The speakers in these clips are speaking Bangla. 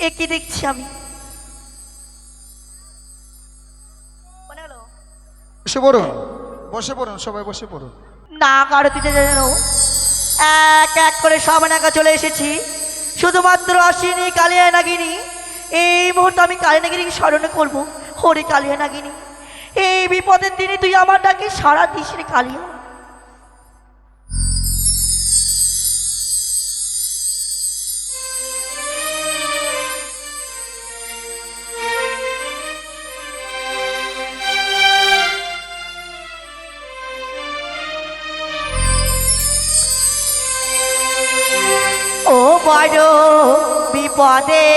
একে দেখছি আমি। বসে পড়ুন, বসে পড়ুন, সবাই বসে পড়ুন। না আরতিতে যেন এক এক করে সব নাকা চলে এসেছি, শুধুমাত্র আসিনি কালিয়া নাগিনী। এই মুহূর্তে আমি কালিয়া নাগিনীকে স্মরণ করবো। হরে কালিয়া নাগিনী, এই বিপদের দিনে তুই আমার ডাকে সারা দিস রে কালিয়া। ও বড় বিপদে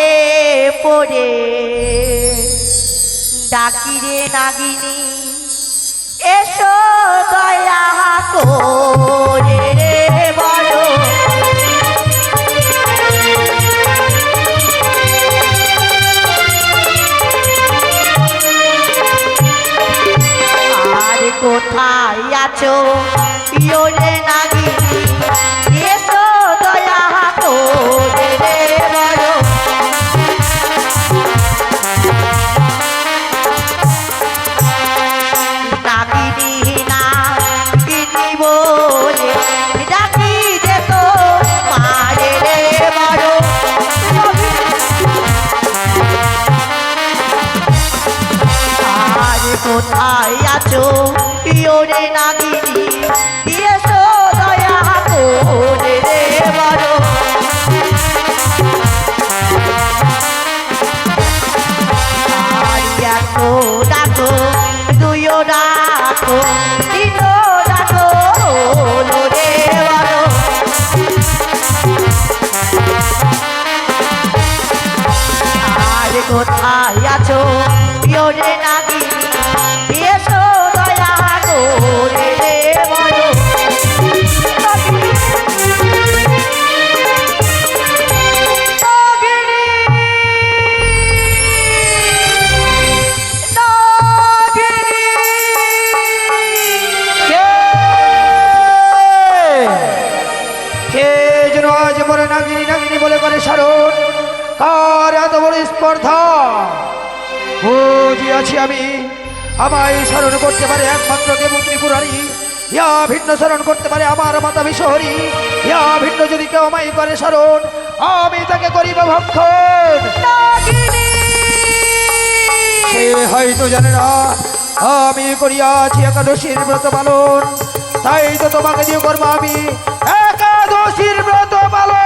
পড়ে ডাকিরে নাগিনী, এসো দয়া করে রে বড়। আর কোথায় আছো প্রিয় রে নাগিনী, এসো দয়া করে রে বড়। নাগিনী নাগিনী বলে ডাকি যে তো মারে রে বড়। আর কোথায় আছো প্রিয় রে নাগিনী, এসো দয়া করে রে বড়। আর ডাকো ডাকো দুইও ডাকো, তিনও ডাকো হলো রে বড়। আর কোথায় আছো প্রিয় রে নাগিনী, এসো দয়া করে রে বড়। কে যেন আজ বলে নাগিনী নাগিনী বলে করে স্মরণ? কার এত বড় স্পর্ধা? বুঝিয়াছি আমি, আমায় স্মরণ করতে পারে একমাত্র দেবত্রী পুরারী, ইয়া ভিন্ন স্মরণ করতে পারে আমার মাতা বিশ্বহরী। ইয়া ভিন্ন যদি কেউ আমায় করে স্মরণ, আমি তাকে করিব ভক্ষণ। সে হয়তো জানে না আমি করিয়াছি একাদশীর ব্রত পালন, তাই তো তোমাকে দিয়ে করবো আমি একাদশীর ব্রত পালন।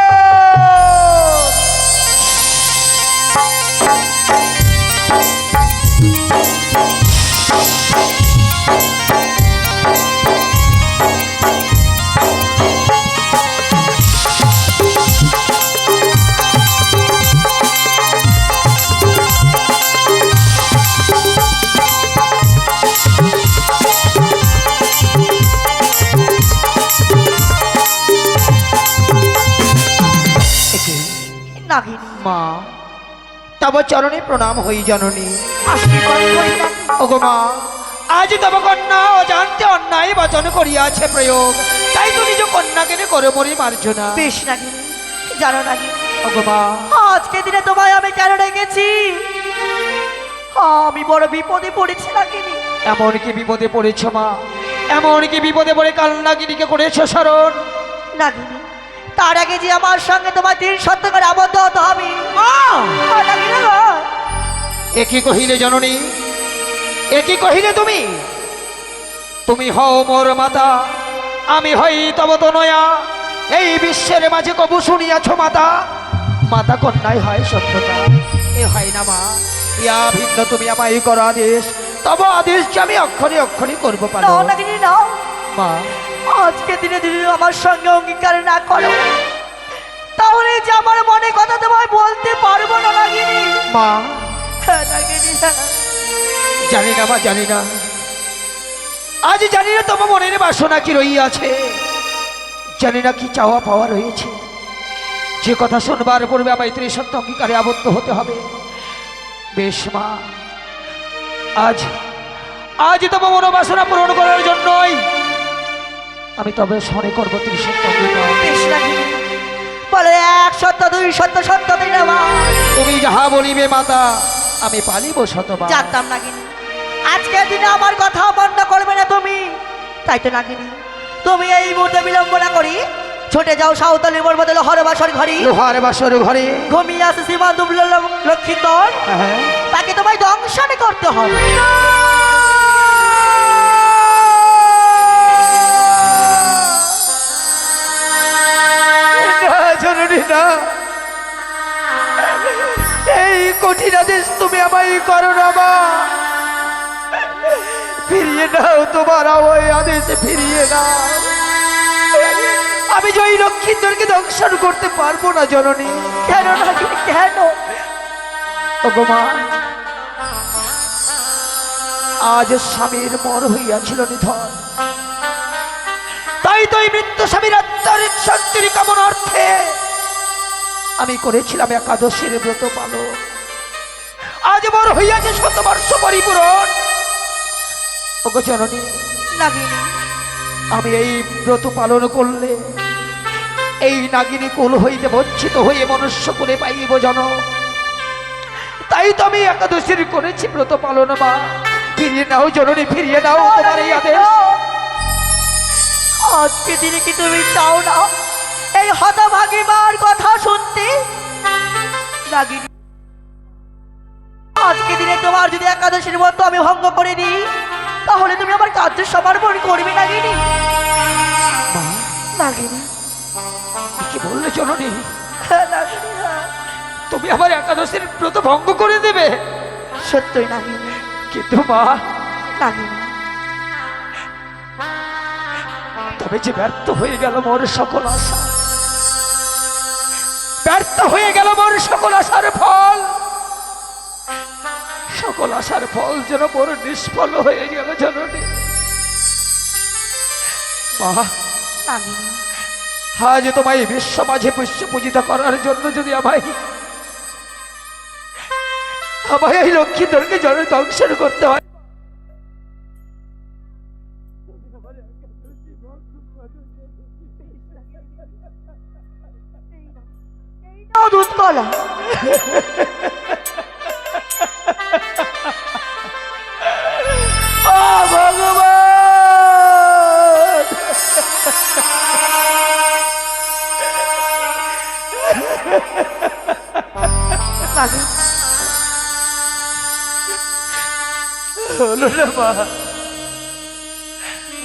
নাগিনী মা, তব চরণে প্রণাম হই জননী। আশীর্বাদ করি নাগিনী। ওগো মা, আজ তব কন্যা অজান্তে অন্যায় বচন করিয়াছে প্রয়োগ, তাই তো নিজ কন্যাকে করে মরি মার্জনা। বেশ নাগিনী, জানো নাগিনী ওগো মা, আজকে দিনে তোমায় আমি কেন রেখেছি? আমি বড় বিপদে পড়েছি নাগিনী। এমন কি বিপদে পড়েছ মা? এমন কি বিপদে পড়ে কালনাগিনীকে করেছ স্মরণ? নাগিনী, তার আগে যে আমার সঙ্গে তোমার 3 সত্য করে আবদ্ধ হতে হবে। নাগিনী গো, একই কহিলে জননী, একই কহিলে তুমি? তুমি হও মোর মাতা, আমি হই তব তনয়া। এই বিশ্বের মাঝে কবু শুনিয়াছ মাতা? মাতা কন্যাই হয় সত্যতা, এ হয় না মা। ইয়া ভিন্ন তুমি আমায় করো আদেশ, তব আদেশ যে আমি অক্ষরে অক্ষরে করবো পারো। নাও নাগিনী নাও। মা, আজকে দিনে যদি আমার সঙ্গে অঙ্গীকার না করো, তাহলে যে আমার মনে কথা তোমায় বলতে পারবো না নাগিনী। মা, হ্যাঁ নাগিনী, হ্যাঁ। জানি না মা, জানি না, আজ জানি না তোমার মনের বাসনা কি রইয়াছে, জানি না কি চাওয়া পাওয়া রয়েছে। যে কথা শুনবার পূর্বে আমায় 3 সত্য অঙ্গীকারে আবদ্ধ হতে হবে। বেশ মা, আজ আজ তোমার মনোবাসনা পূরণ করার জন্যই আমি তবে স্মরণ করবো 3 সত্য অঙ্গীকার। বেশ নাগিনী, বলে 1 সত্য 2 সত্য সত্য 3 বার। তুমি যাহা বলিবে মাতা আমি পালিব শতবার। জানতাম নাগিনী আজকের দিনে আমার কথা বন্ধ করবে না তুমি, তাই তো নাগিনী তুমি এই মুহূর্তে বিলম্ব না করি ছুটে যাও সাঁওতালি পর্বতে লোহার বাসর ঘরে। লোহার বাসর ঘরে ঘুমিয়ে আছে সীমান্ত লক্ষ্মীধর, হ্যাঁ তাকে তোমায় দংশন করতে হবে। জননী না, এই কঠিন আদেশ তুমি আমায় করো না মা। ফিরিয়ে নাও তোমার ওই আদেশ, ফিরিয়ে নাও। আমি যে ওই লক্ষ্মীন্দরকে দংশন করতে পারবো না জননী। কেন নাগিনী কেন? ওগো মা, আজ স্বামীর মর হইয়াছিল নিধন, তাই তো এই মৃত্যু স্বামীর আত্মারিক শান্তির কামনার্থে আমি করেছিলাম একাদশীর ব্রত পালন। আজ মর হইয়াছে 100 বর্ষ পরিপূরণ। ওগো জননী নাগিনী আমি এই ব্রত পালন করলে এই নাগিনী কুল হইতে বঞ্চিত হয়ে মনুষ্য কুলে পাইব জনম। তাই তো আমি একাদশীর করেছি ব্রত পালন মা। ফিরিয়ে নাও জননী, ফিরিয়ে নাও তোমার এই আদেশ। আজকে দিনে কি তুমি চাও না এই হতভাগী মার কথা শুনতে? নাগিনী আজকে দিনে তোমার যদি একাদশীর মতো আমি ভঙ্গ করে দিই তাহলে তুমি আমার কার্য সমর্পণ করবে নাগিনী। মা নাগিনী কি বললে জননী? নাগিনী তুমি আমার একাদশীর ব্রত ভঙ্গ করে দেবে? সত্যই নাগিনী। কিন্তু মা, নাগিনী তবে যে ব্যর্থ হয়ে গেল মোর সকল আশা, ব্যর্থ হয়ে গেল মোর সকল আশার ফল। সকল আশার ফল যেন মোর নিষ্ফল হয়ে গেল জননী। মা, নাগিনী আজ তোমায় বিশ্ব মাঝে পুষ্য পূজিত করার জন্য যদি আমায় এই লক্ষ্মীদেরকে জন দংশন করতে হয়, দুধ কলা ভগবান হলো না মা,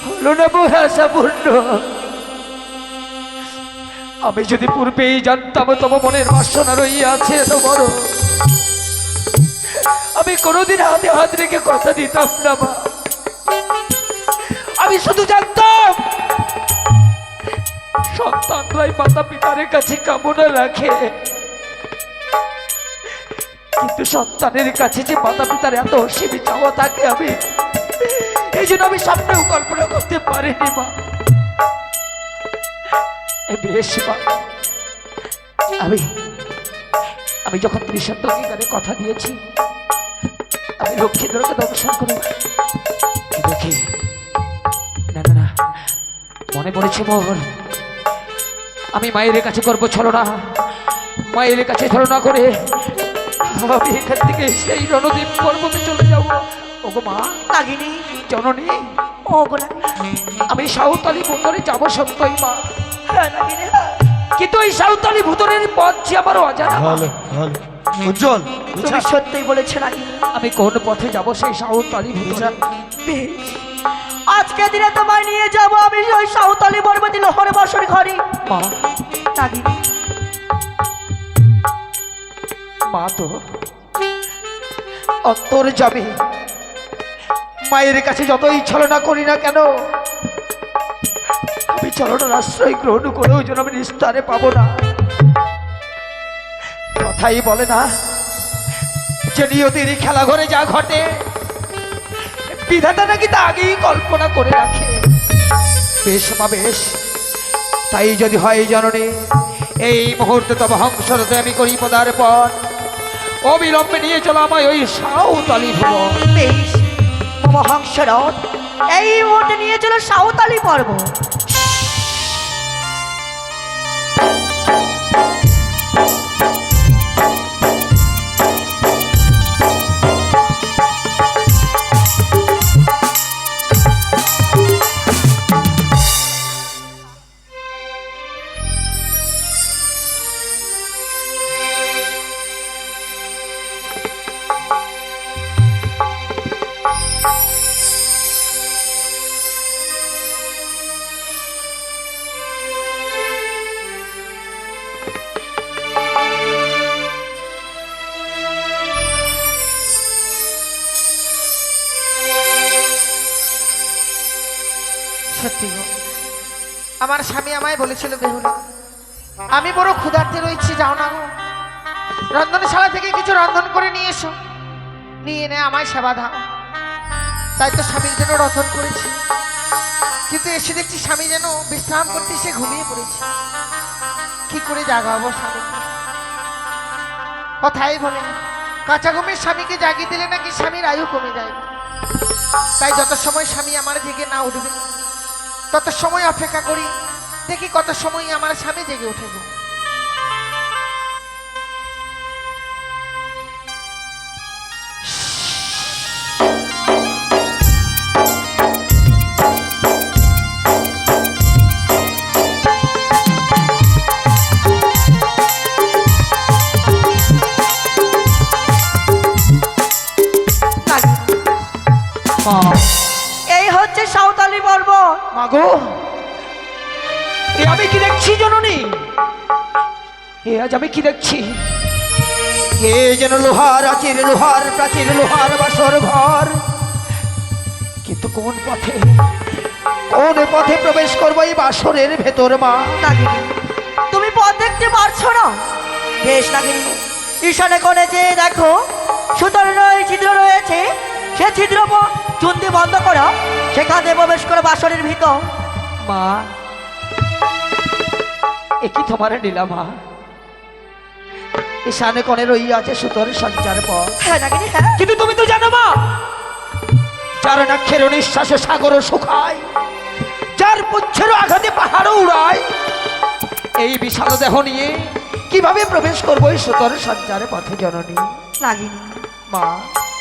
হলো না মোর আশা পূর্ণ। আমি যদি পূর্বেই জানতাম তোমার মনের বাসনা রইয়াছে এত বড়, আমি কোনোদিন হাতে হাত রেখে কথা দিতাম না মা। আমি শুধু জানতাম সন্তানরাই মাতা পিতার কাছে কামনা রাখে, কিন্তু সন্তানের কাছে যে মাতা পিতার এত অসীমী চাওয়া থাকে আমি এই জন্য আমি স্বপ্নেও কল্পনা করতে পারিনি মা। বেশ মা, আমি যখন ত্রিশান্ত অঙ্গীকারে কথা দিয়েছি আমি লক্ষ্মীদেরকে দর্শন করে দেখি, না না না, মনে পড়েছে মোর আমি মায়ের কাছে করবো ছলনা, মায়ের কাছে ছলনা করে আমি এখান থেকে সেই রণদ্বীপ পর্বতে চলে যাবো। ওগো মা, নাগিনী জননী, ওগো নাগিনী আমি সাঁওতালি বন্দরে যাবো সত্যই মা, নাগিনী কিন্তু এই সাঁওতালি ভূতরের পথ যে আমার অজানা। উজ্জ্বল তুমি সত্যই বলেছো নাগিনী। আমি কোন পথে যাব সেই সাঁওতালি ভূতরে? বেশ, আজকে দিনে তোমায় নিয়ে যাব আমি ওই সাঁওতালি পর্বতে লোহার বাসর ঘরে। মা, নাগিনী মা তো অন্তর যাবে, মায়ের কাছে যতই ছলনা করি না কেন আমি চলনার আশ্রয় গ্রহণ করেও যেন আমি নিস্তারে পাবো না। কথাই বলে না যে নিয়তির খেলা ঘরে যা ঘটে বিধাতা নাকি তা আগেই কল্পনা করে রাখে। বেশ মা বেশ, তাই যদি হয় জননী এই মুহূর্তে তবে হংসরতে আমি করি পদার্পণ, অবিলম্বে নিয়ে চলো আমায় ওই সাঁওতালি ভুবন। বেশ মহাংসরথ এই মুহূর্তে নিয়ে চলো সাঁওতালি পর্বত। আমার স্বামী আমায় বলেছিল, বেহুলা আমি বড় ক্ষুধার্তে রয়েছি, যাও না গো রন্ধনশালা থেকে কিছু রন্ধন করে নিয়ে এসো, নিয়ে এনে আমায় সেবা দাও। তাই তো স্বামীর জন্য রন্ধন করেছি, কিন্তু এসে দেখছি স্বামী যেন বিশ্রাম করতে সে ঘুমিয়ে পড়েছে। কি করে জাগাবো স্বামীকে? কথাই বলে কাঁচা ঘুমের স্বামীকে জাগিয়ে দিলে নাকি স্বামীর আয়ু কমে যায়। তাই যত সময় স্বামী আমার জেগে না উঠবে তত সময় অপেক্ষা করি, দেখি কত সময় আমার স্বামী জেগে উঠে গো। মা, এই হচ্ছে সাঁওতালি পর্ব। মাগো, এ আমি কি দেখছি জননী? এ আজ আমি কি দেখছি? এ যেন লোহার আচির, লোহার প্রাচীর, লোহার বাসর ঘর। কিন্তু কোন পথে প্রবেশ করবো এই বাসরের ভেতর মা? নাগিনী, তুমি পথ দেখতে পারছো না? বেশ নাগিনী, ঈশানে কোণে যে দেখো সুতরাং ছিদ্র রয়েছে, সে ছিদ্র চুন্দি বন্ধ করো, সেখানে প্রবেশ করো বাসরের ভিতর। মা, এ কি তোমার নীলা মা? ঈশানে কোণে রই আছে সুতোর সঞ্চার পথ। হ্যাঁ নাগিনী, হ্যাঁ। কিন্তু তুমি তো জানো মা, যার নাক্ষের নিঃশ্বাসে সাগর শুকায়, যার পুচ্ছের আঘাতে পাহাড় উড়ায়, এই বিশাল দেহ নিয়ে কিভাবে প্রবেশ করবো এই সুতোর সঞ্চার পথে জননী? নাগিনী, মা,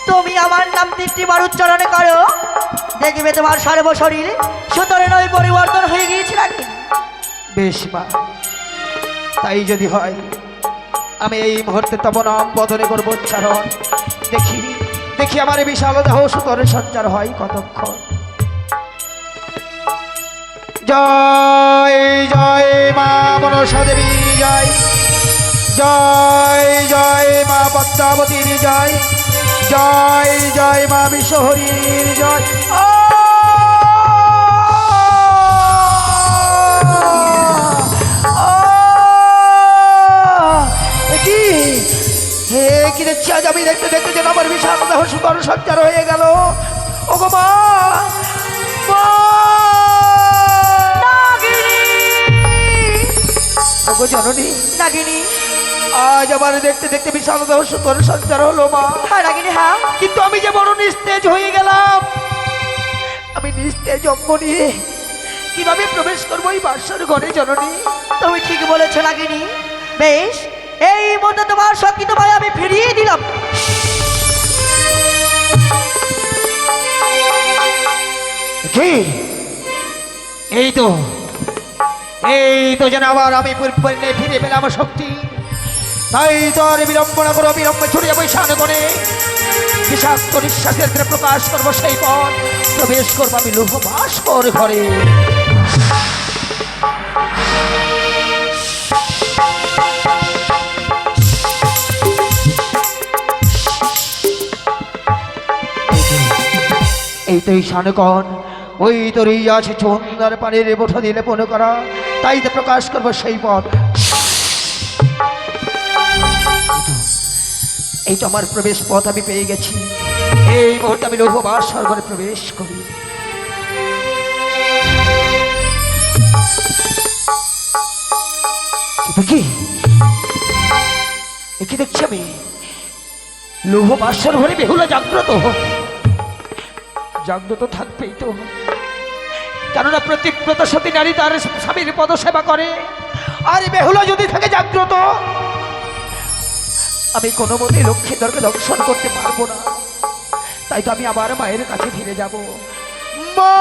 তুমি আমার নাম 3টি বার উচ্চারণ করো, দেখবে তোমার সর্ব শরীর সুতরাং ওই পরিবর্তন হয়ে গিয়েছে নাগিনী। বেশ মা, তাই যদি হয় আমি এই মুহূর্তে তব নাম বদলে করবো উচ্চারণ। দেখি দেখি আমার এই বিশাল দেহ সুতোর সঞ্চার হয় কতক্ষণ। জয় জয় মা মনসা দেবী জয়, জয় জয় মা পদ্মাবতীর জয়, জয় জয় মা বিশ্বহরীর জয়। কি দেখছি আজ আমি? দেখতে দেখতে যেন আমার বিশাল দেহ সুতরাং সঞ্চার হয়ে গেল। ওগো মা, ওগো জননী, নাগিনী, আজ আমার দেখতে দেখতে বিশাল দেহ সুতরাং সঞ্চার হলো মা। হ্যাঁ নাগিনী, হ্যাঁ। কিন্তু আমি যে বড় নিস্তেজ হয়ে গেলাম। আমি নিস্তেজ অঙ্গ নিয়ে কিভাবে প্রবেশ করবো এই বাসার ঘরে জননী? তুমি ঠিক বলেছো নাগিনী। বেশ, এই মুহূর্তে তোমার শক্তি তোমায় আমি ফিরিয়ে দিলাম। কি? এই তো যেন আবার আমি পরিপূর্ণে ফিরে পেলাম শক্তি। তাই তো আর বিলম্ব না করো, বিলম্বে ছুটে যাবো ঈশান কোণে, বিষাক্ত নিঃশ্বাসের ক্ষেত্রে প্রকাশ করবো সেই পথ, প্রবেশ করবো আমি লোহ বাসর ঘরে। এই তো ঈশান কোণ, ওই তো রই আছে চন্দার পানির বোঠা দিলে মনে করা, তাই তো প্রকাশ করবো সেই পথ। এই তো আমার প্রবেশ পথ আমি পেয়ে গেছি। এই মুহূর্তে আমি লৌহ বাসর ঘরে প্রবেশ করি। কি দেখছি আমি? লৌহ বাসর ঘরে বেহুলা জাগ্রত। জাগ্রত থাকবেই তো, কেননা প্রতিব্রত সতী নারী তার স্বামীর পদ সেবা করে, আর বেহুলা যদি থাকে জাগ্রত, আমি কোনো মতে লক্ষ্মীধরকে দর্শন করতে পারবো না। তাই তো আমি আবার মায়ের কাছে ফিরে যাব। মা,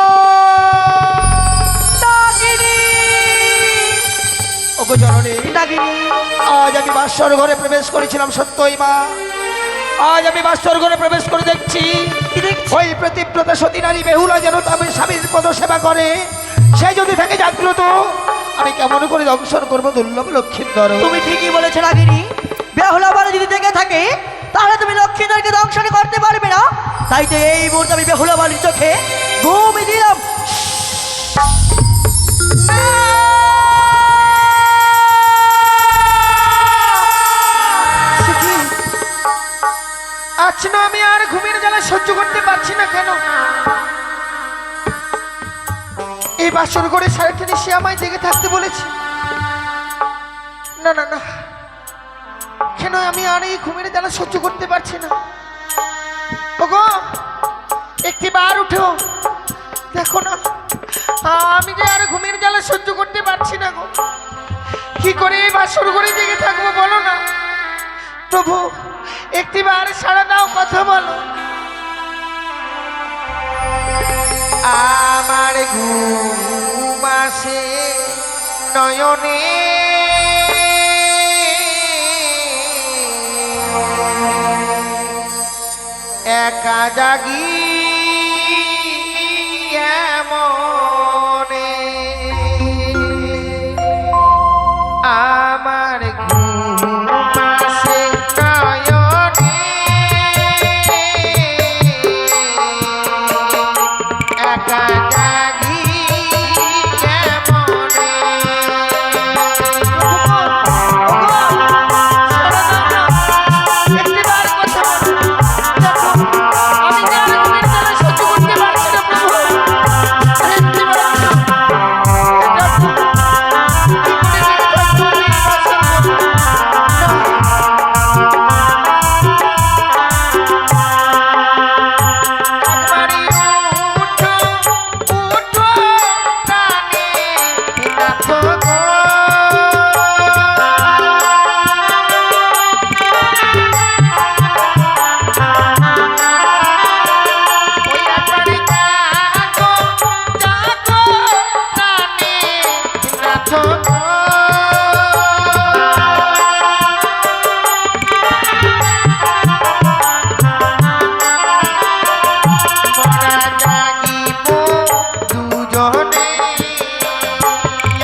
ওগো জননী, আজ আমি বাসর ঘরে প্রবেশ করেছিলাম সত্যই মা। আজ আমি বাসর ঘরে প্রবেশ করে দেখছি ওই প্রতিব্রত সতী নারী বেহুলা যেন তার স্বামীর পদ সেবা করে, সে যদি থাকে জাগ্রত, আমি কেমন করে দংশন করবো দুর্লভ লক্ষ্মীধর? তুমি ঠিকই বলেছো নাগিনী, বেহুলা বলে যদি থেকে থাকে তাহলে তুমি লক্ষ্মীধরকে দংশন করতে পারবে না। তাই তো এই মুহূর্তে আমি বেহুলা বালির চোখে ঘুম দিলাম। সে কি? আজ না আমি আর ঘুমের জ্বালা সহ্য করতে পারছি না কেন? এই বাসর করে সারাটি সে আমায় জেগে থাকতে বলেছে। না না না, কেন আমি আর এই ঘুমের জ্বালা সহ্য করতে পারছি না? ওগো, একটি বার উঠো, দেখো না আমি যে আর ঘুমের জ্বালা সহ্য করতে পারছি না গো। কি করে এই বাসর করে জেগে থাকবো বলো না? প্রভু, একটিবার সাড়া দাও, কথা বলো। আমার ঘুম আসে নয়নে, একা জাগি এমনে। আমার ঘুম আসে নয়নে, একা জাগি এমনে। একটিবার কথা বলো, দেখো আমি যে আর ঘুমের জ্বালা সহ্য করতে পারছি না প্রভু। একটিবার দেখো, কি করে জেগে থাকবো আমি এই বাসর ঘরে? একবারই উঠো, উঠো প্রাণে নাথ গো। ওই একবারই জাগো, জাগো প্রাণে নাথ গো। মোরা জাগিব দুজনে,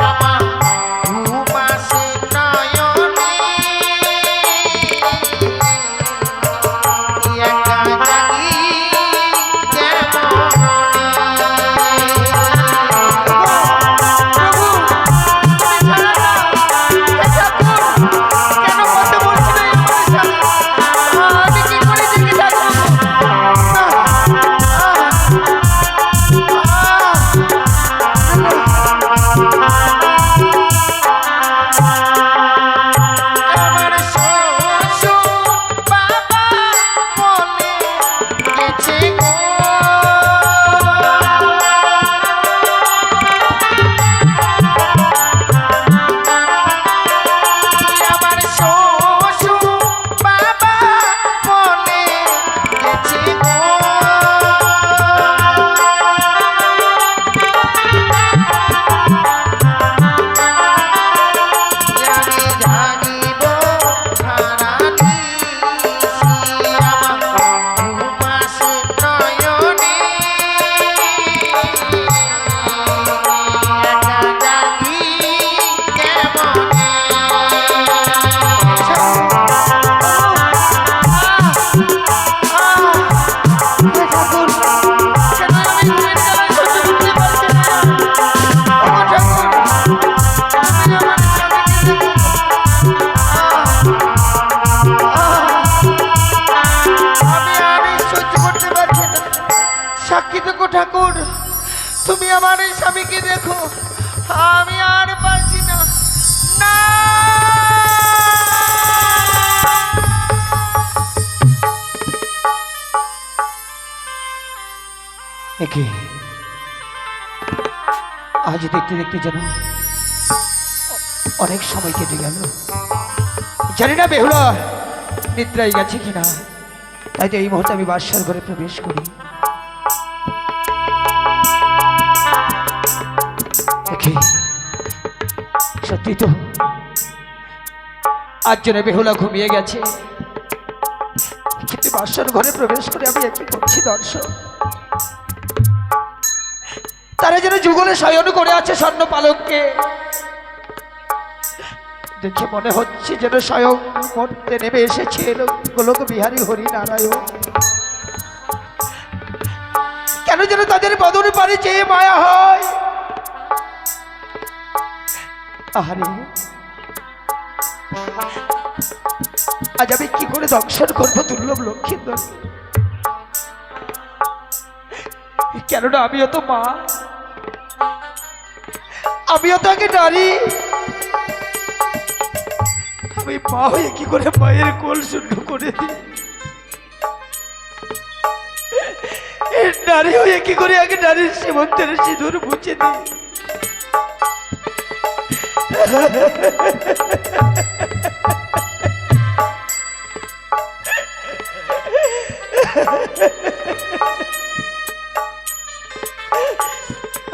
আমার ঘুম আসে নয়নে, একা জাগি যেমনে। প্রভু, তুমি ছাড়া দাও, হে ঠাকুর, কেন কথা বলছি না আমার সাথে? আমি কি করে জেগে থাকবো? আমার শ্বশুর বাবা বলে গেছে গো, আমার শ্বশুর বাবা বলে গেছে গো। জাগি জাগিব সারানি, আমার ঘুম আসে নয়নে, একা জাগি কেমনে। হে ঠাকুর, কেন আমি ঘুমের জ্বালা সহ্য করতে পারছি না? ওগো ঠাকুর, তুমি আমার স্বামীকে দেখো। আমি আর এই সহ্য করতে পারছি না। সাক্ষী দেখো ঠাকুর, তুমি আমার এই স্বামীকে দেখো, আমি আর পারছি না। না, একে আজ দেখতে দেখতে যেন অনেক সময় কেটে গেল। জানি না বেহুলা নিদ্রায় গেছে কিনা, তাই তো এই মুহূর্তে আমি বাসার ঘরে প্রবেশ করি। একে সত্যি তো আজ যেন বেহুলা ঘুমিয়ে গেছে, কিন্তু বাসার ঘরে প্রবেশ করে আমি একই করছি দর্শক। তারা যেন যুগলে শয়ন করে আছে স্বর্ণ পালঙ্কে, দেখে মনে হচ্ছে যেন স্বয়ং মরতে নেমে এসেছে গোলক বিহারী হরি নারায়ণ। কেন যেন তাদের বদন পারে চেয়ে মায়া হয়, আহারে, আজ আমি কি করে দংশন করবো দুর্লভ লক্ষ্মীন্দর? কেননা আমিও তো মা, আমিও তো আগে নারী। আমি মা হয়ে কি করে মায়ের কোল শূন্য করে দিই? নারী হয়ে কি করে আগে নারীর সীমন্তের সিঁদুর মুছে দিই?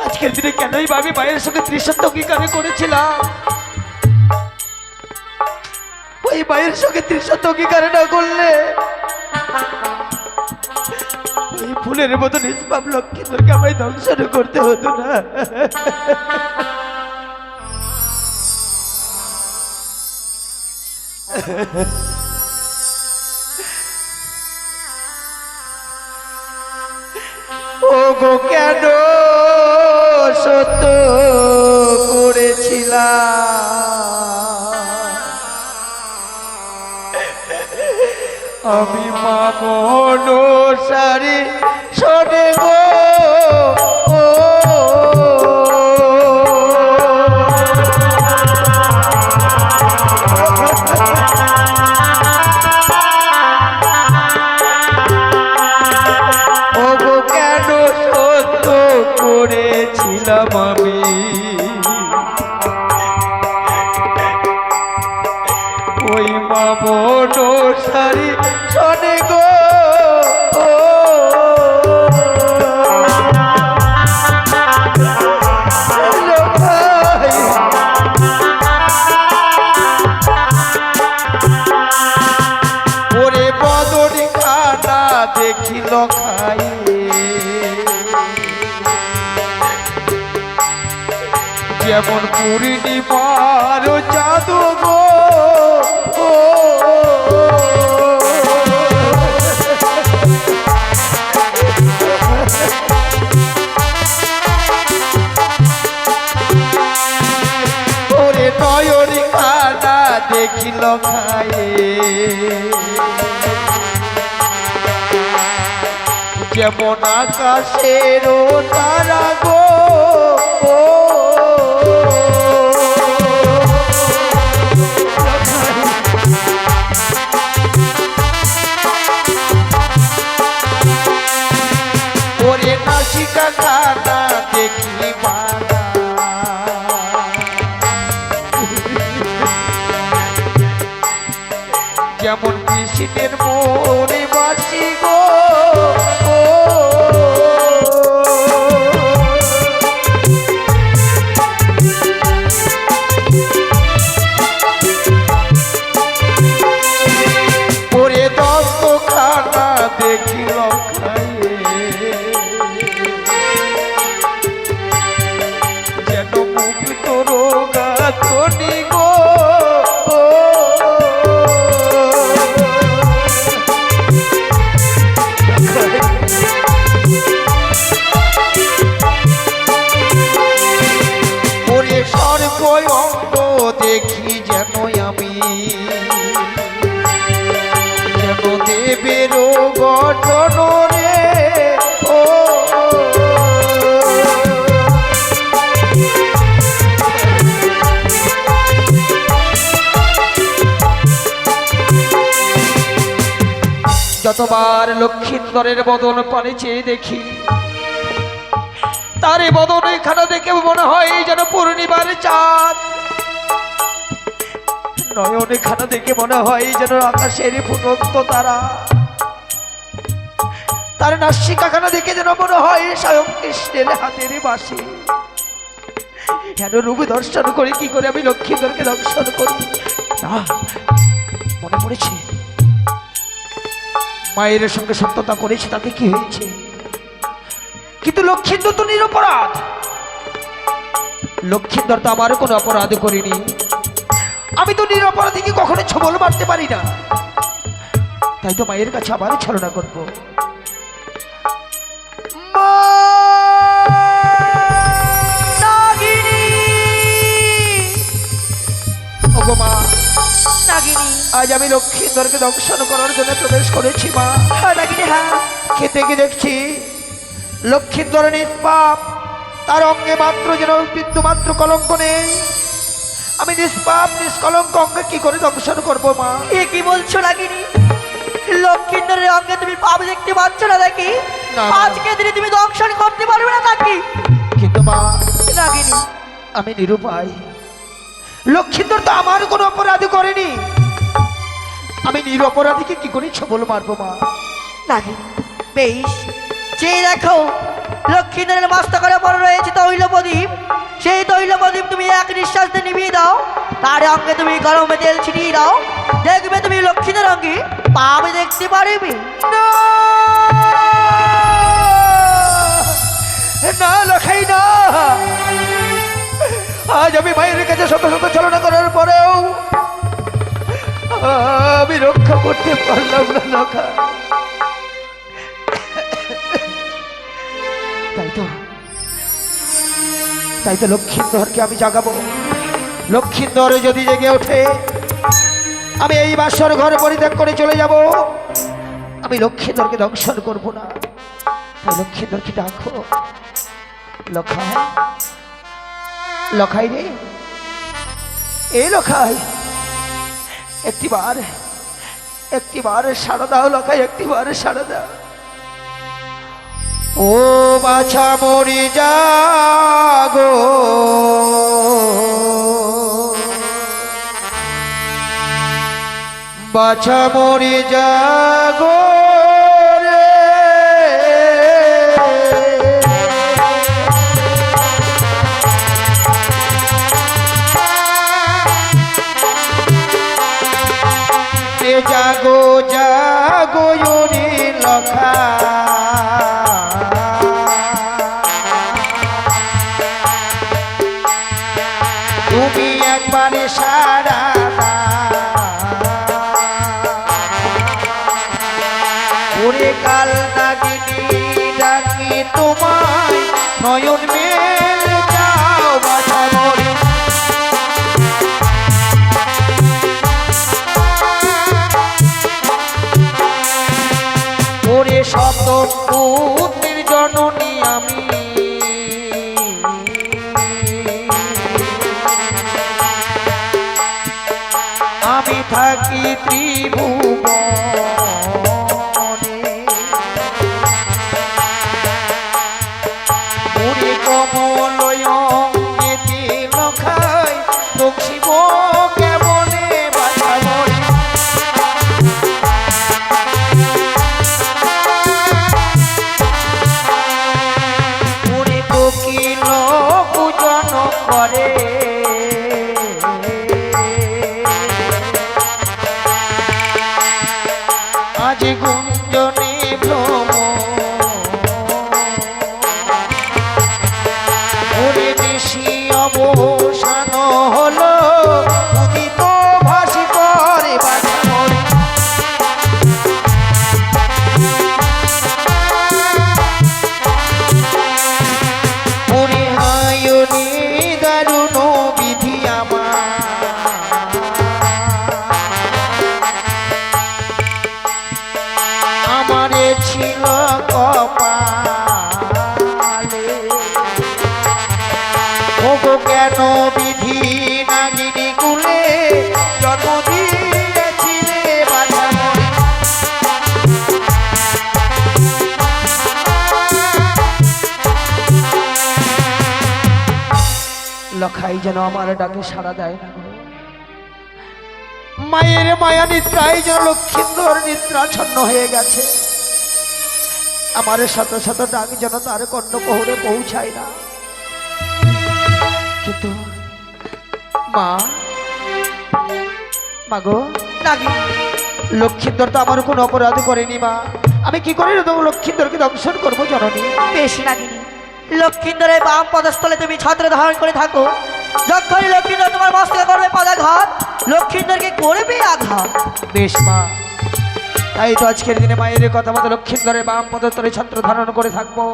আজকের দিনে কেনই বা আমি মায়ের সঙ্গে ত্রিসত্য অঙ্গীকারে করেছিলাম? ওই মায়ের সঙ্গে ত্রিসত্য অঙ্গীকারে না করলে ওই ফুলের মতো নিষ্পাপ লক্ষ্মীন্দরকে আমায় ধ্বংসন করতে হতো না। ও গো কেন সত্য করেছিলাম আমি মা মনসারি শোনে গো। করেছিলাম আমি ওই মা মনসারি শোনে গো। ওরে বদরি খানা দেখিল খাই যেমন পূর্ণিমার জাদু গো। ওরে নয়নি খানা দেখিল খায়ে যেমন আকাশের তারা গো। ওরে নাসিকা খানা দেখি বানা যেমন কৃষ্ণের মনে বাসি গো। ওরে দন্ত খানা দেখিল খাইয়ে যেন মুক্ত রোগা ধনি গো। ওরে সর্ব অঙ্গ দেখি যেন আমি যেন দেবের গঠন রে। ও যতবার লক্ষ্মীন্দরের বদন পানে চেয়ে দেখি তারে বদনে খানা দেখে মনে হয় যেন পূর্ণিমার চাঁদ। নয়নে খানা দেখে মনে হয় যেন আকাশের ফুটন্ত তারা। তার নাসিকা খানা দেখে যেন মনে হয় স্বয়ং কৃষ্ণের হাতের বাঁশি। কেন রূপ দর্শন করে কি করে আমি লক্ষ্মীন্দরকে দর্শন করি না? মনে পড়েছে মায়ের সঙ্গে সত্যতা করেছে, তাতে কি হয়েছে? কিন্তু লক্ষ্মীন্দর তো নিরপরাধ। লক্ষ্মীন্দর তো আমার কোনো অপরাধ করিনি। আমি তো নিরপরাধীকে কখনো ছবল মারতে পারি না। তাই তো মায়ের কাছে আবার ছলনা করবো। গো মা, নাগিনী আজ আমি লক্ষ্মীন্দরকে দংশন করার জন্য প্রবেশ করেছি মা। হ্যাঁ নাগিনী হ্যাঁ। খেতে গিয়ে দেখছি লক্ষ্মীন্দর নিষ্পাপ, তার অঙ্গে মাত্র যেন বিন্দু মাত্র কলঙ্ক নেই। আমি নিষ্পাপ নিষ্কলঙ্ক অঙ্গে কি করে দংশন করবো মা? এ কি বলছো নাগিনী? লক্ষ্মীন্দরের অঙ্গে তুমি পাপ দেখতে পাচ্ছ না নাকি? না, মা। আজকে দিনে তুমি দংশন করতে পারবে না নাকি? কিন্তু মা, নাগিনী আমি নিরুপায়। লক্ষ্মীন্দর তো আমার কোনো অপরাধী করেনি, আমি নিরপরাধীকে কি করে ছবল মারবো মা? নাগিনী বেশ, যে দেখো লক্ষ্মীন্দরের মস্তকের উপর রয়েছে তৈল প্রদীপ, সেই তৈল প্রদীপ তুমি এক নিঃশ্বাস দিয়ে নিভিয়ে দাও, তার অঙ্গে তুমি গরমে তেল ছিটিয়ে দাও, দেখবে তুমি লক্ষ্মীদের অঙ্গে পাপ দেখতে পারবে। না লখাই না, আজ আমি মায়ের কাছে শত শত ছলনা করার পরেও আমি রক্ষা করতে পারলাম না লখা। তাই তো লক্ষ্মীন্দরকে আমি জাগাবো। লক্ষ্মীন্দর যদি জেগে ওঠে, আমি এই বাসর ঘর পরিত্যাগ করে চলে যাব। আমি লক্ষ্মীন্দরকে দংশন করব না। তাই লক্ষ্মীন্দরকে ডাকো। লখাই, লখাই রে, এই লখাই, একটিবার সাড়া দাও লখাই, একটিবার সাড়া দাও। ও বাছা মরি জাগো, বাছা মরি জাগো রে, জাগো জাগো রে লখা, তুমি একবারে সারা ওরে কাল নাগিনী ডাকি তোমায়, নয়ন মেলে যাও বাছা মরি। ওরে শত পুত্রের জননী আমি, আমি থাকি ত্রিভুবনে। ওরে কমলয় এতে লখাই, দক্ষিব কেমনে বাছা মরি। ওরে কোকিল পূজন করে, আজ গুঞ্জনে ভ্রম। ওরে বেশি অবসান হলো, উদিত ভাসি করে বাছা মরি। ওরে হায়নি দারুণ বিধি আমার, আমারে ছিল কপালে। ওগো কেন বিধি নাগিনী কুলে জন্ম দিয়েছিলে বাছা মরি। লখাই যেন আমার ডাকে সাড়া দেয় না গো। মায়ের মায়া নিদ্রায় যেন লক্ষ্মীন্দর নিদ্রাচ্ছন্ন হয়ে গেছে। আমার শত শত ডাক যেন তার কর্ণপহরে পৌঁছায় না। কিন্তু মা, মাগো নাগিনী লক্ষ্মীন্দর তো আমার কোনো অপরাধ করেনি মা, আমি কি করে লক্ষ্মীন্দরকে দংশন করবো জননী? বেশ নাগিনী, লক্ষ্মীন্দরের বাম পদস্থলে তুমি ছত্র ধারণ করে থাকো, যখনই লক্ষ্মীন্দর তোমার মস্তকে করবে পদাঘাত, লক্ষ্মীন্দরকে করবে আঘাত। বেশ মা, তাই তো আজকের দিনে মায়ের কথা মতো লক্ষ্মীন্দরের বাম পদতলে ছত্র ধারণ করে থাকবো।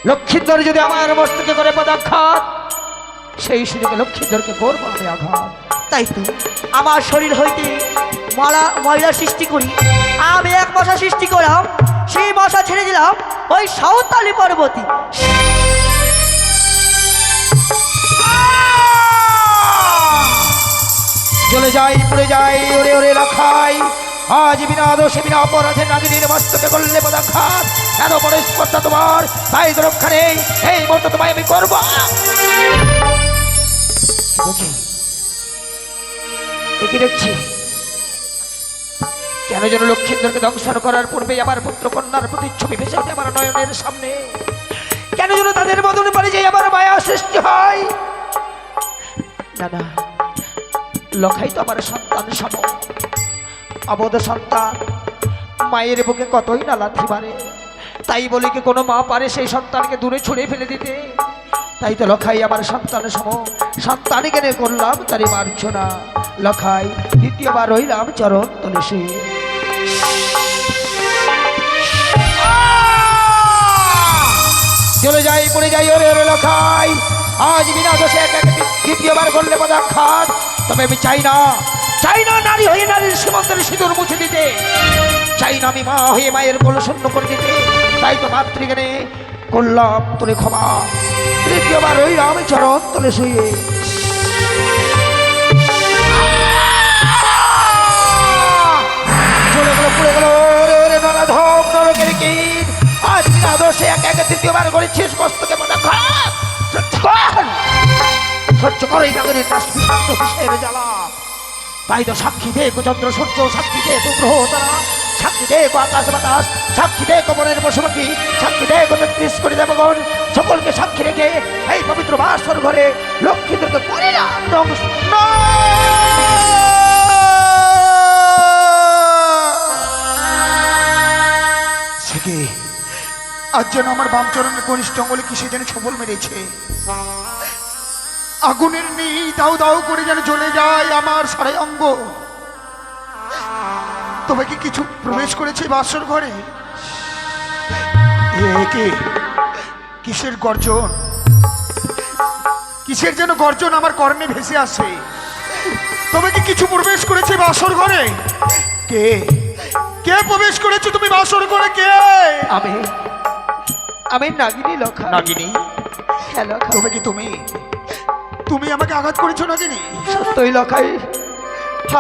লক্ষ্মীন্দর যদি আমার মস্তকে করে পদাঘাত, সেই সুযোগে লক্ষ্মীধরকে করবো আমি আঘাত। তাই তো আমার শরীর হইতে ময়লা সৃষ্টি করি, আমি এক মশা সৃষ্টি করলাম, সেই মশা ছেড়ে দিলাম ওই সাঁওতালি পর্বতী। চলে যাই পড়ে যাই ওরে ওরে রাখাই, আজ বিনা দোষে বিনা অপরাধে নাগিনীর মস্তকে করলে পদাঘাত। এত বড় স্পর্ধা তোমার, তাই তো রক্ষা নেই, এই মুহূর্তে তোমায় আমি করবো। কি দেখছি? কেন যেন লক্ষ্মীধরকে ধ্বংসন করার পূর্বে আমার পুত্র কন্যার প্রতিচ্ছবি ভেসে ওঠে আমার নয়নের সামনে। কেন যেন তাদের মদন পারে যে আমার মায়া সৃষ্টি হয়। না না, লখাই তো আমার সন্তান সম, অবধ সন্তান, মায়ের বুকে কতই না লাথি মারে, তাই বলে কি কোনো মা পারে সেই সন্তানকে দূরে ছুঁড়ে ফেলে দিতে? তাই তো লখাই আমার সন্তান সম, সন্তান কেন করলাম তারি মার্জনা। লখাই দ্বিতীয়বার রইলাম চরণ তলে সে। চলে যাই পড়ে যাই ওরে ওরে লখাই, আজ বিনা দোষে দ্বিতীয়বার করলে পদাঘাত। তবে আমি চাই না নারী হয়ে নারীর সীমান্তের সিঁদুর মুছে দিতে, চাই না আমি মা হয়ে মায়ের কোল শূন্য করে দিতে। তাই তো মাতৃজ্ঞানে করলাম তোরে ক্ষমা, তৃতীয়বার রইলাম চরণ তলে শুয়ে। চলে গেল পুড়ে গেল ওরে ওরে নরাধম নরকের কীট, আজ বিনা দোষে এক এক তৃতীয়বার করেছিস মস্তকে পদাঘাত। সহ্য করে নাগরের কাশ্মীর বিষয়ের জ্বালা। তাই তো সাক্ষী দে চন্দ্র সূর্য, সাক্ষী দে গ্রহ তারা, সাক্ষী দে আকাশ বাতাস, সাক্ষী দে বনের পশু পাখি, সাক্ষী দে ৩৩ কোটি দেবগণ, সকলকে সাক্ষী রেখে এই পবিত্র বাসর ঘরে লক্ষ্মীদেরকে করিলাম ধ্বংস। সে আজ যেন আমার বাম চরণের কনিষ্ঠ অঙ্গলে কিসে যেন ছবল মেরেছে। আগুনের নেই দাউ দাউ করে যেন জ্বলে যায় আমার সারাই অঙ্গ। তবে কি কিছু প্রবেশ করেছে বাসর ঘরে? কে? কিসের গর্জন? কিসের যেন গর্জন আমার কর্ণে ভেসে আসে। তবে কি কিছু প্রবেশ করেছে বাসর ঘরে? কে? কে প্রবেশ করেছে তুমি বাসর ঘরে? কে? আমি নাগিনী লখা। নাগিনী? হ্যাঁ লখা। তবে কি তুমি আমাকে আঘাত করেছো নাগিনী? সত্যই লখাই,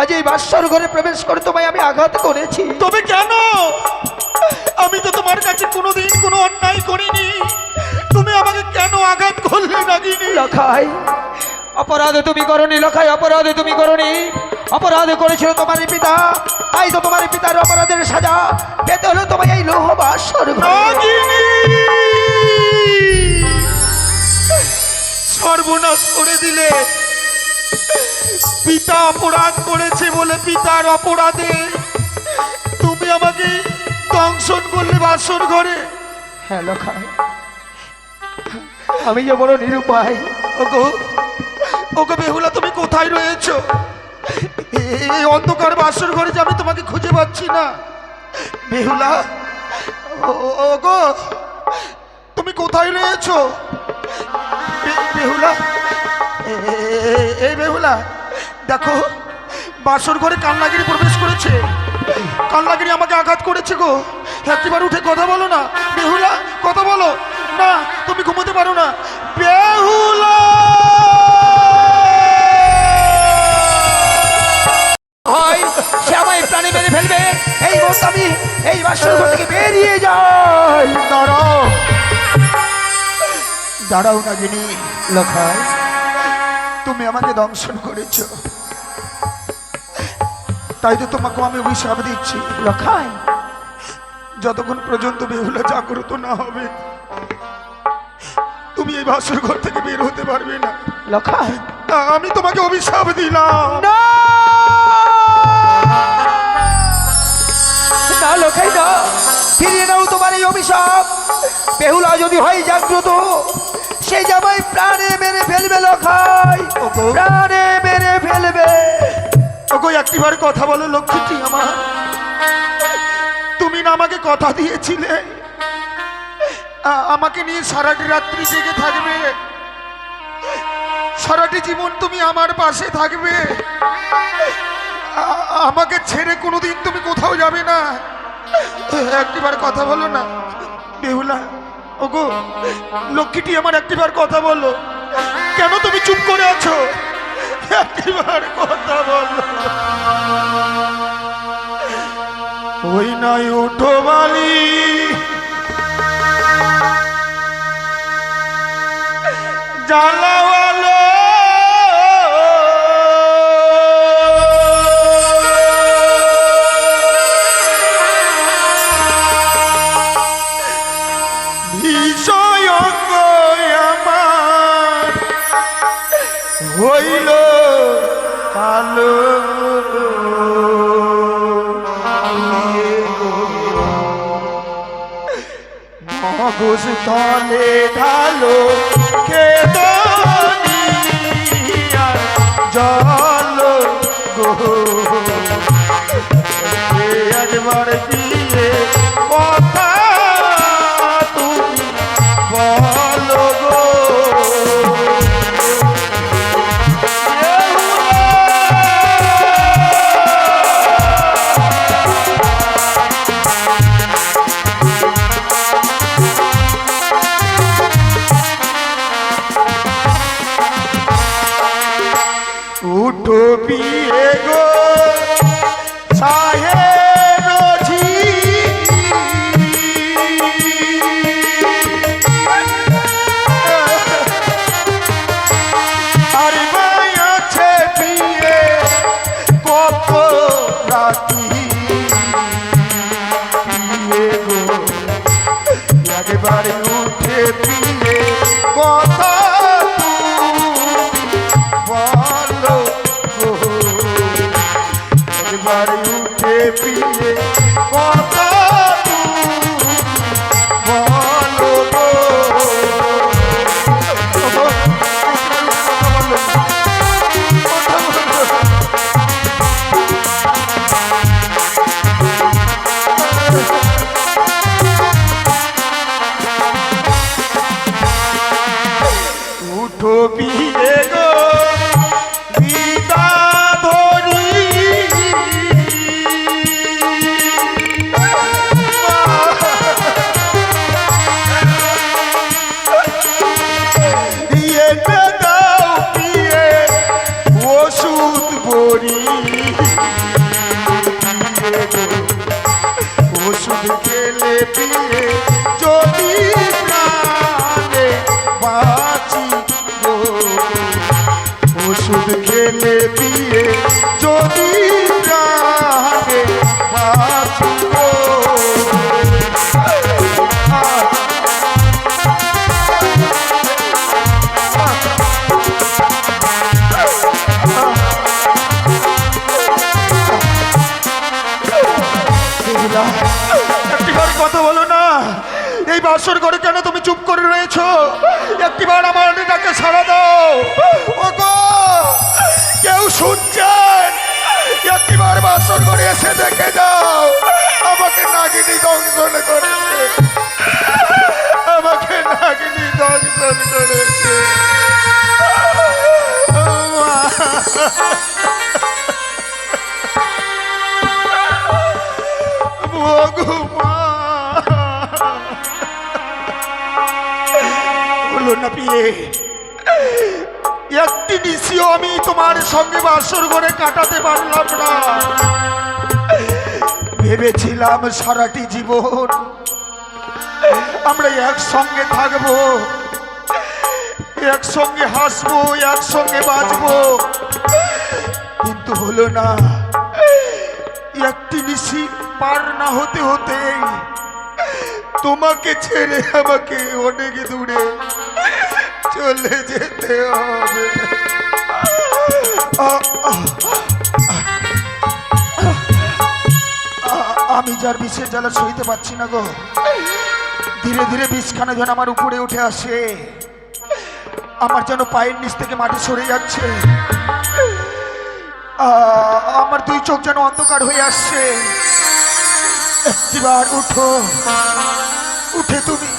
আজ এই বাসর ঘরে প্রবেশ করে তোমায় আমি আঘাত করেছি। তবে কেন? আমি তো তোমার কাছে কোনোদিন কোনো অন্যায় করিনি, তুমি আমাকে কেন আঘাত করলে নাগিনী? লখাই, অপরাধ তুমি করনি লখাই, অপরাধ তুমি করনি, অপরাধ করেছিল তোমার পিতা, তাই তো তোমার পিতার অপরাধের সাজা পেতে হলো তোমায় এই লৌহ বাসর ঘরে। সর্বনাশ করে দিলে। পিতা অপরাধ করেছে বলে পিতার অপরাধে তুমি আমাকে দংশন করলে বাসর ঘরে। হ্যাঁ লখাই, আমি যে বড় নিরুপায়। ওগো বেহুলা, তুমি কোথায় রয়েছো? এই অন্ধকার বাসর ঘরে যে আমি তোমাকে খুঁজে পাচ্ছি না। বেহুলা, ওগো তুমি কোথায় রয়েছো? বেহুলা, এই বেহুলা, দেখো বাসর ঘরে কান্নাগিরি প্রবেশ করেছে। কান্নাগিরি আমাকে আঘাত করেছে গো। একবার উঠে কথা বলো না বেহুলা, কথা বলো না। তুমি ঘুমোতে পারো না বেহুলা? হয় সে আমায় প্রাণে মেরে ফেলবে, এই মুহূর্তে আমি এই বাসর ঘর থেকে বেরিয়ে যাই। দাঁড়াও নাগিনী। লখাই, তুমি আমাকে দংশন করেছ, তাই তো তোমাকে আমি অভিশাপ দিচ্ছি। লখাই, যতক্ষণ পর্যন্ত বেহুলা জাগ্রত না হবে তুমি এই বাসর ঘর থেকে বের হতে পারবে না। লখাই, আমি তোমাকে অভিশাপ দিলাম। না না লখাই না, ফিরিয়ে নাও তোমার এই অভিশাপ। বেহুলা যদি হয় জাগ্রত, সে জামাই প্রাণে মেরে ফেলবে লখাই, প্রাণে মেরে ফেলবে। ওগো একটিবার কথা বলো লক্ষ্মীটি আমার, তুমি না আমাকে কথা দিয়েছিলে আমাকে নিয়ে সারাটি রাত্রি জেগে থাকবে? সারাটি জীবন তুমি আমার পাশে থাকবে, আমাকে ছেড়ে কোনোদিন তুমি কোথাও যাবে না। একটিবার কথা বলো না বেহুলা। ওগো লক্ষ্মীটি আমার একটিবার কথা বলো, কেন তুমি চুপ করে আছো? একটিবার কথা বলো। ওই নয় উঠো বালি, জ্বালাওয়ালো বিষয় অঙ্গ আমার হইল কালো। মগজ তলে ঢালো খেদনিয়া জল গো, একবার দিয়ে কথা তুমি বলো গো। উঠো বিয়ে গো সাহেব জি, আর ভাই আছে বিয়ে কত রাতি। বিয়ে গো একবার উঠে বিয়ে কথা বলো গো, একবার উঠে পিলে কথা বলো গো। উঠো বিয়ে গো বিদা ধরি, এতে দাও পিয়ে ওষুধ বড়ি। ওষুধ খেলে পিয়ে যদি প্রাণে বাঁচি গো, ওষুধ খেলে পিয়ে যদি প্রাণে বাঁচি গো। একটিবার কথা বলো না, এই বাসর ঘরে কেন তুমি চুপ করে রয়েছো? একটিবার আমার ডাকে সাড়া দাও। ওগো কেউ শুনছেন? একটিবার বাসর ঘরে এসে দেখে যাও, আমাকে নাগিনী দংশন করেছে, আমাকে নাগিনী দংশন করেছে। বলো না পিয়ে, একটি নিশিও আমি তোমার সঙ্গে বাসর ঘরে কাটাতে পারলাম না। ভেবেছিলাম সারাটি জীবন আমরা একসঙ্গে থাকবো, একসঙ্গে হাসবো, একসঙ্গে বাঁচবো, কিন্তু হলো না। একটি নিশি পার না হতে হতে তোমাকে ছেড়ে আমাকে অনেক দূরে চলে যেতে হবে। আমি যার বিষের জ্বালা সইতে পারছি না গো। ধীরে ধীরে বিষখানা যেন আমার উপরে উঠে আসে, আমার যেন পায়ের নিচ থেকে মাটি সরে যাচ্ছে, আমার দুই চোখ যেন অন্ধকার হয়ে আসছে। একটিবার উঠো, উঠে তুমি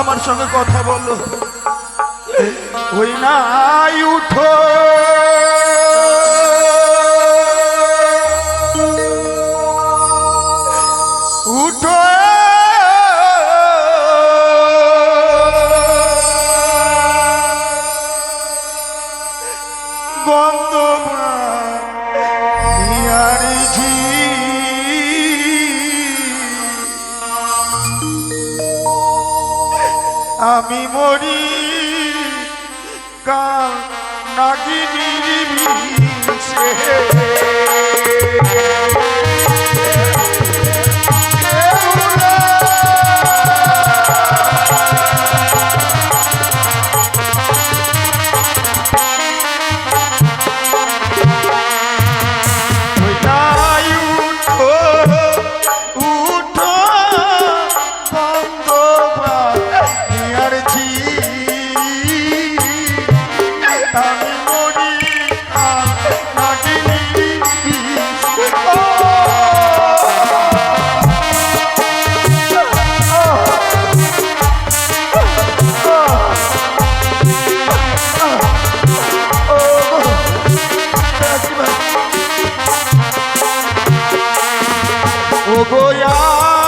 আমার সঙ্গে কথা বলো। ওই নাই উঠো উঠো গন্ধ আমি মরি কাল নাগিনীর বিষে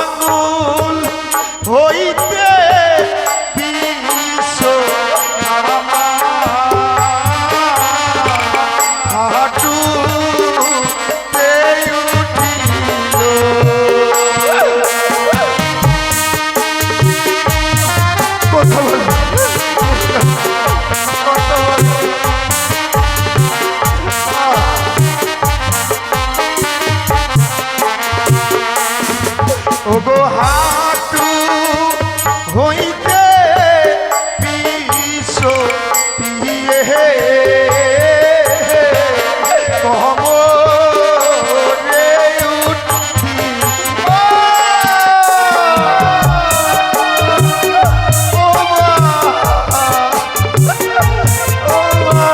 আঙ্গুল হইতে বিশ্ব হাটু উঠিল কথা বল কথা বল ওগো হাটু হইতে বিশ্ব পিয়ে কমরে উঠি ও মা ও মা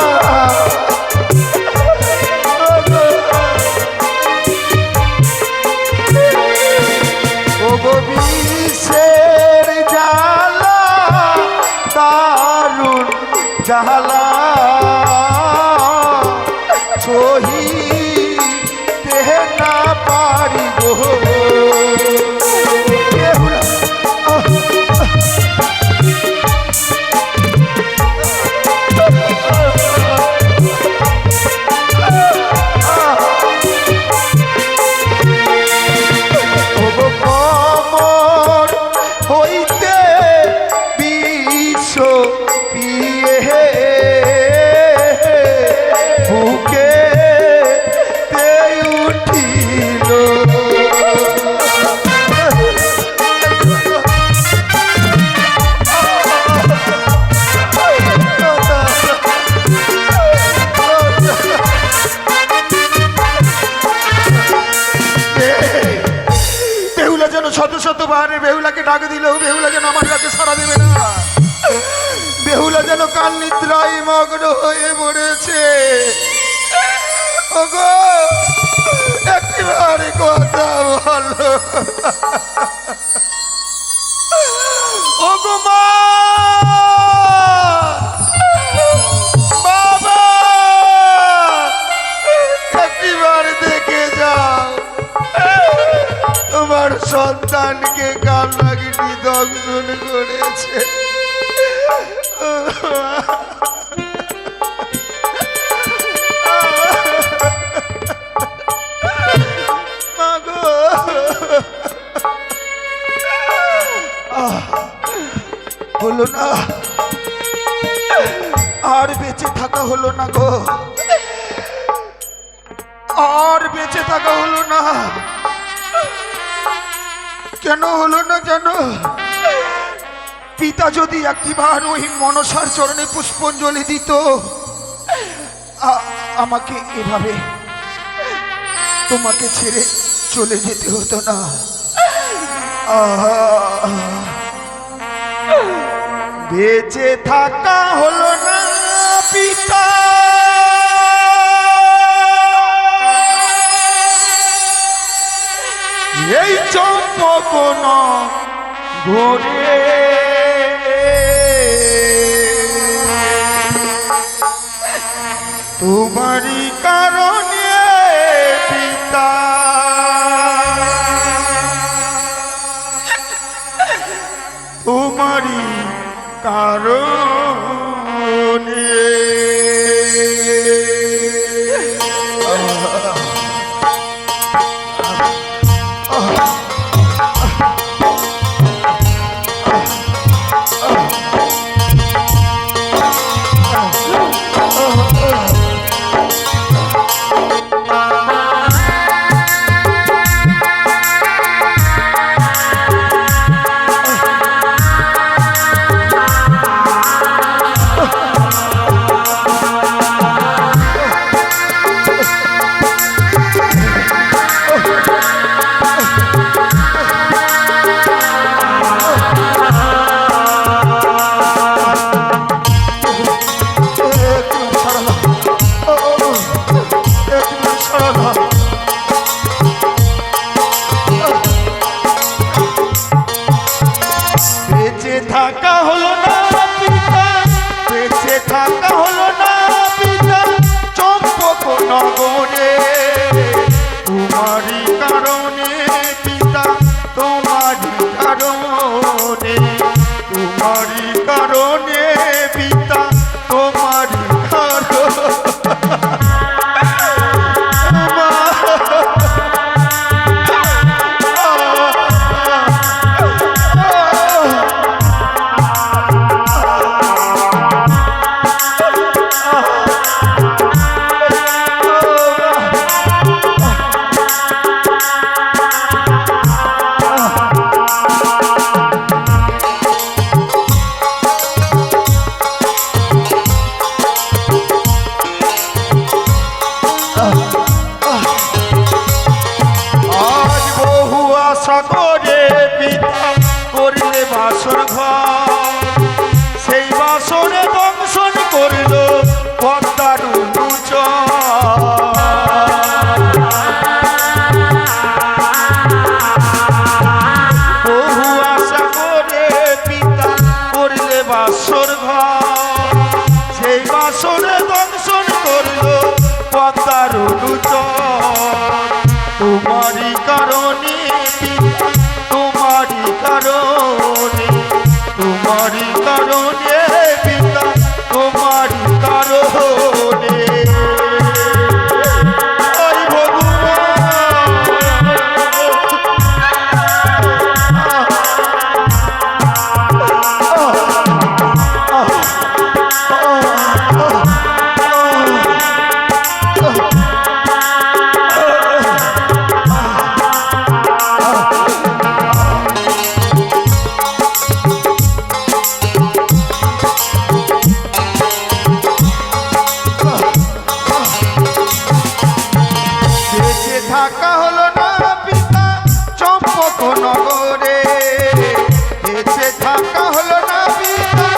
বিষের জ্বালা দারুণ জ্বালা সহিতে না পারি গো শত শতবার বেহুলাকে ডাক দিলেও বেহুলা যেন আমার কাছে সাড়া দেবে না। বেহুলা যেন কাল নিদ্রায় মগ্ন হয়ে পড়েছে। ওগো একেবারে কথা বলো। ওগো মা বাবা একেবারে দেখে যাও তোমার সন্তানকে কাল নাগিনী দংশন করেছে। হলো না, আর বেঁচে থাকা হলো না গো, আর বেঁচে থাকা হলো না। কেন হলো না জানো? পিতা যদি একটিবার ওই মনসার চরণে পুষ্পাঞ্জলি দিত, আমাকে এভাবে তোমাকে ছেড়ে চলে যেতে হতো না। বেঁচে থাকা হলো না পিতা, এই চম্পক ঘুরে তোমারই কারণে পিতা তোমারই কারণে বেঁচে থাকা হলো না পিতা, বেঁচে থাকা হলো না পিতা চম্পক নগরে। তোমারই কারণে পিতা, তোমারই কারণে, তোমারই কারণে পিতা, তোমারই কারণে। আজ বহু আশা করে পিতা করলে বাসর ঘর, সেই বাসরে দংশন করল পদ্মার বহু আশা করে পিতা করলে বাসর ঘর, সেই বাসরে দংশন করল পদ্মার তোমারই কারণে পিতা, তোমারই কারণে, তোমারই কারণে পিতা, তোমারই কারণে। হরি বেঁচে থাকা হলো না পিতা চম্পক নগরে, বেঁচে থাকা হলো না পিতা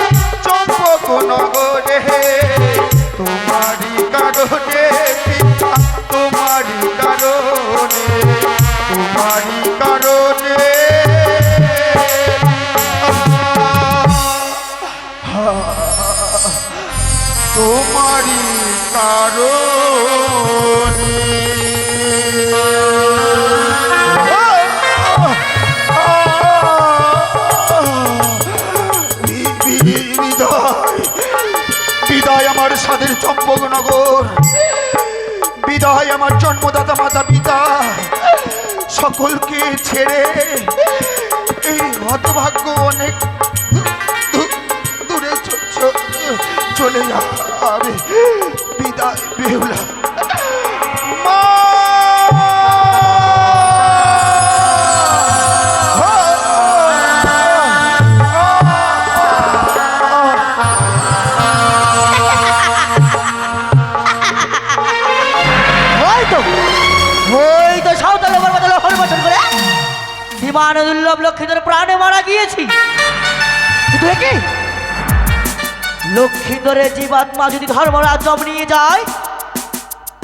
চম্পক নগরে। তোমারই কারণে পিতা, তোমারই কারণে, তোমারই কারণে। তোমারই কারণে। বিদায় আমার স্বাদের চম্পকনগর, বিদায় আমার জন্মদাতা মাতা পিতা, সকলকে ছেড়ে এই হতভাগ্য অনেক দূরে চলে যাবে। বিদায় বেহুলা। মা ওই তো সাঁওতাল বদলে হরিবচন করে বিমান দুর্লভ লক্ষ্মীদের প্রাণে মারা গিয়েছি। কিন্তু কি লক্ষ্মীধরের জীবাত্মা যদি ধর্মরাজ্য নিয়ে যায়,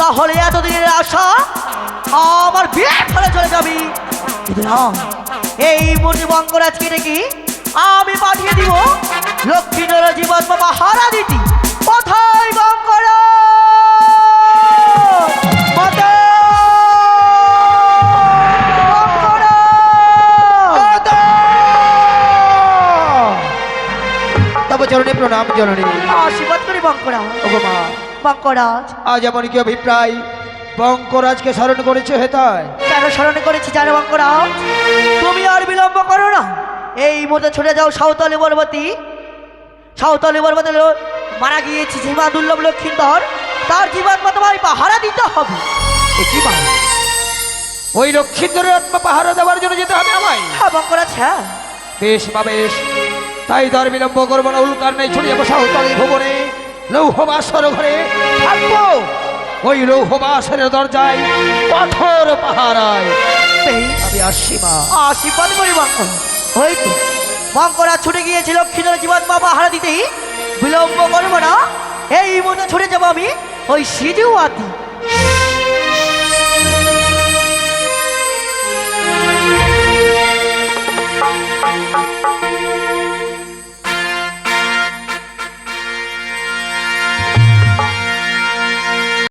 তাহলে এতদিনের আশা আমার বিয়ে ফেলে চলে যাবি। কিন্তু না, এই মুহূর্তে বঙ্গরাজকে ডেকে আমি পাঠিয়ে দিব লক্ষ্মীধরের জীবাত্মা পাহারা দিতি। কোথায় গঙ্গরাজ? প্রণাম জননী। আশীর্বাদ করি বঙ্করা। ওগো মা, বঙ্করাজ, আজ এমন কি অভিপ্রায় বঙ্করাজকে স্মরণ করেছে হেতায়? কেন স্মরণ করেছি জানো বঙ্করাজ? তুমি আর বিলম্ব করো না, এই মুহূর্তে ছুটে যাও সাঁওতালি পর্বতী। সাঁওতালি পর্বতে মারা গিয়েছি ঝিমা দুর্লভ লক্ষ্মীধর, তার জীবাত্মা তোমায় পাহারা দিতে হবে। এ কি মা, ওই লক্ষ্মীধরের আত্মা পাহারা দেওয়ার জন্য যেতে হবে আমায়? হ্যাঁ বঙ্করাজ, হ্যাঁ। বেশ বা বেশ, তাই তার বিলম্ব করবো না, উল্কার নেই ছড়িয়ে যাবো সাঁওতালি ভুবনে, লৌহবাসর ঘরে থাকবো। ওই লৌহবাসের দরজায় পাথর পাহারায় বেশ, আমি আসছি মা। আশীর্বাদ করি বঙ্কর। হয়তো বঙ্করাজ ছুটে গিয়েছিল লক্ষ্মীধর জীবাত্মা পাহারা দিতেই, বিলম্ব করবো না, এই মুহূর্তে ছুটে যাবো আমি ওই সিজুয়াতি